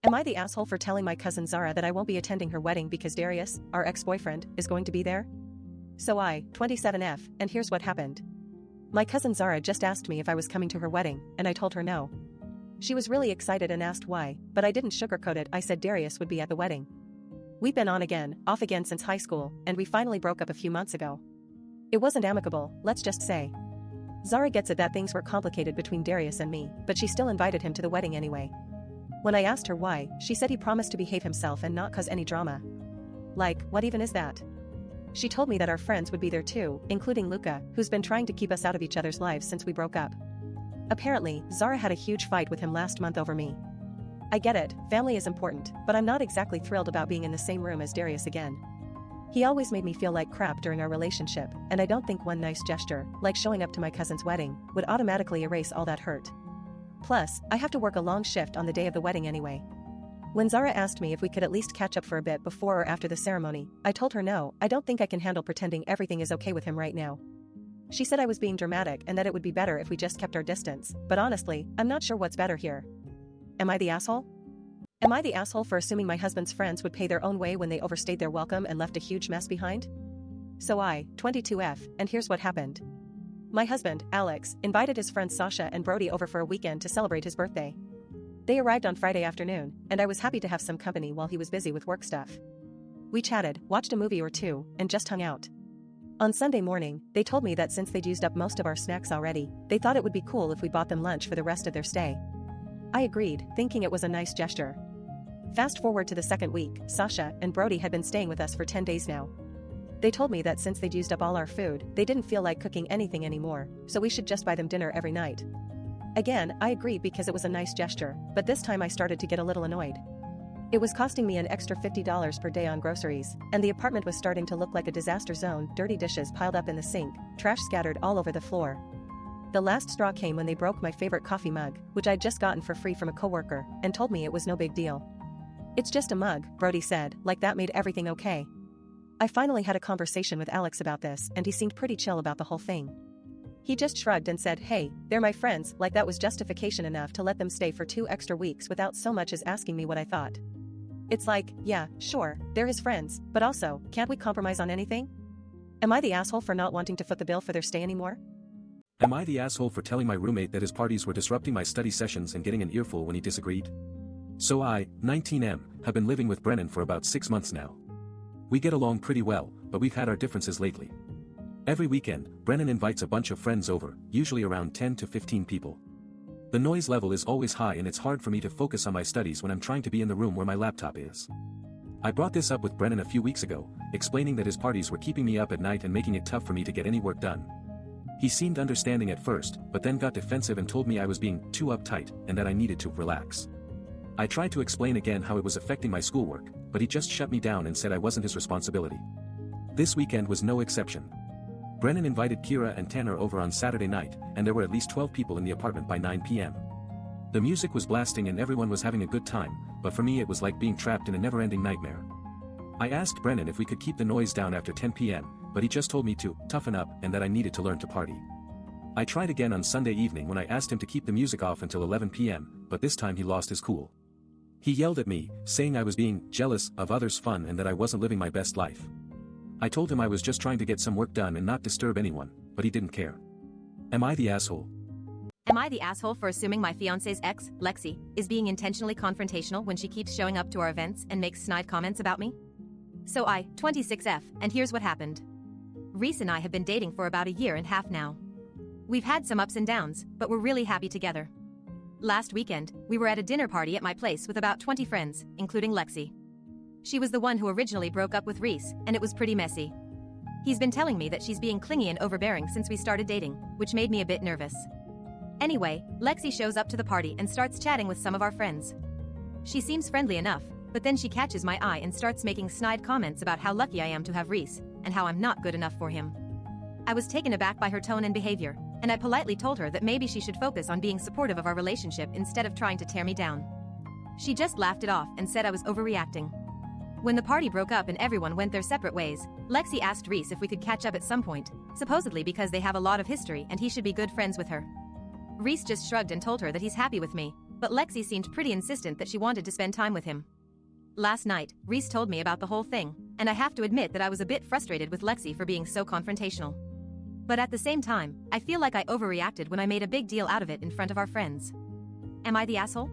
Am I the asshole for telling my cousin Zara that I won't be attending her wedding because Darius, our ex-boyfriend, is going to be there? So I, 27F, and here's what happened. My cousin Zara just asked me if I was coming to her wedding, and I told her no. She was really excited and asked why, but I didn't sugarcoat it. I said Darius would be at the wedding. We've been on again, off again since high school, and we finally broke up a few months ago. It wasn't amicable, let's just say. Zara gets it that things were complicated between Darius and me, but she still invited him to the wedding anyway. When I asked her why, she said he promised to behave himself and not cause any drama. Like, what even is that? She told me that our friends would be there too, including Luca, who's been trying to keep us out of each other's lives since we broke up. Apparently, Zara had a huge fight with him last month over me. I get it, family is important, but I'm not exactly thrilled about being in the same room as Darius again. He always made me feel like crap during our relationship, and I don't think one nice gesture, like showing up to my cousin's wedding, would automatically erase all that hurt. Plus, I have to work a long shift on the day of the wedding anyway. When Zara asked me if we could at least catch up for a bit before or after the ceremony, I told her no, I don't think I can handle pretending everything is okay with him right now. She said I was being dramatic and that it would be better if we just kept our distance, but honestly, I'm not sure what's better here. Am I the asshole? Am I the asshole for assuming my husband's friends would pay their own way when they overstayed their welcome and left a huge mess behind? So I, 22F, and here's what happened. My husband, Alex, invited his friends Sasha and Brody over for a weekend to celebrate his birthday. They arrived on Friday afternoon, and I was happy to have some company while he was busy with work stuff. We chatted, watched a movie or two, and just hung out. On Sunday morning, they told me that since they'd used up most of our snacks already, they thought it would be cool if we bought them lunch for the rest of their stay. I agreed, thinking it was a nice gesture. Fast forward to the second week, Sasha and Brody had been staying with us for 10 days now. They told me that since they'd used up all our food, they didn't feel like cooking anything anymore, so we should just buy them dinner every night. Again, I agreed because it was a nice gesture, but this time I started to get a little annoyed. It was costing me an extra $50 per day on groceries, and the apartment was starting to look like a disaster zone, dirty dishes piled up in the sink, trash scattered all over the floor. The last straw came when they broke my favorite coffee mug, which I'd just gotten for free from a coworker, and told me it was no big deal. It's just a mug, Brody said, like that made everything okay. I finally had a conversation with Alex about this, and he seemed pretty chill about the whole thing. He just shrugged and said, hey, they're my friends, like that was justification enough to let them stay for 2 extra weeks without so much as asking me what I thought. It's like, yeah, sure, they're his friends, but also, can't we compromise on anything? Am I the asshole for not wanting to foot the bill for their stay anymore? Am I the asshole for telling my roommate that his parties were disrupting my study sessions and getting an earful when he disagreed? So I, 19M, have been living with Brennan for about 6 months now. We get along pretty well, but we've had our differences lately. Every weekend, Brennan invites a bunch of friends over, usually around 10 to 15 people. The noise level is always high and it's hard for me to focus on my studies when I'm trying to be in the room where my laptop is. I brought this up with Brennan a few weeks ago, explaining that his parties were keeping me up at night and making it tough for me to get any work done. He seemed understanding at first, but then got defensive and told me I was being too uptight and that I needed to relax. I tried to explain again how it was affecting my schoolwork, but he just shut me down and said I wasn't his responsibility. This weekend was no exception. Brennan invited Kira and Tanner over on Saturday night, and there were at least 12 people in the apartment by 9 p.m. The music was blasting and everyone was having a good time, but for me it was like being trapped in a never-ending nightmare. I asked Brennan if we could keep the noise down after 10 p.m., but he just told me to toughen up and that I needed to learn to party. I tried again on Sunday evening when I asked him to keep the music off until 11 p.m., but this time he lost his cool. He yelled at me, saying I was being jealous of others' fun and that I wasn't living my best life. I told him I was just trying to get some work done and not disturb anyone, but he didn't care. Am I the asshole? Am I the asshole for assuming my fiance's ex, Lexi, is being intentionally confrontational when she keeps showing up to our events and makes snide comments about me? So I, 26F, and here's what happened. Reese and I have been dating for about a year and a half now. We've had some ups and downs, but we're really happy together. Last weekend, we were at a dinner party at my place with about 20 friends, including Lexi. She was the one who originally broke up with Reese, and it was pretty messy. He's been telling me that she's being clingy and overbearing since we started dating, which made me a bit nervous. Anyway, Lexi shows up to the party and starts chatting with some of our friends. She seems friendly enough, but then she catches my eye and starts making snide comments about how lucky I am to have Reese, and how I'm not good enough for him. I was taken aback by her tone and behavior, and I politely told her that maybe she should focus on being supportive of our relationship instead of trying to tear me down. She just laughed it off and said I was overreacting. When the party broke up and everyone went their separate ways, Lexi asked Reese if we could catch up at some point, supposedly because they have a lot of history and he should be good friends with her. Reese just shrugged and told her that he's happy with me, But Lexi seemed pretty insistent that she wanted to spend time with him. Last night, Reese told me about the whole thing, and I have to admit that I was a bit frustrated with Lexi for being so confrontational. But at the same time, I feel like I overreacted when I made a big deal out of it in front of our friends. Am I the asshole?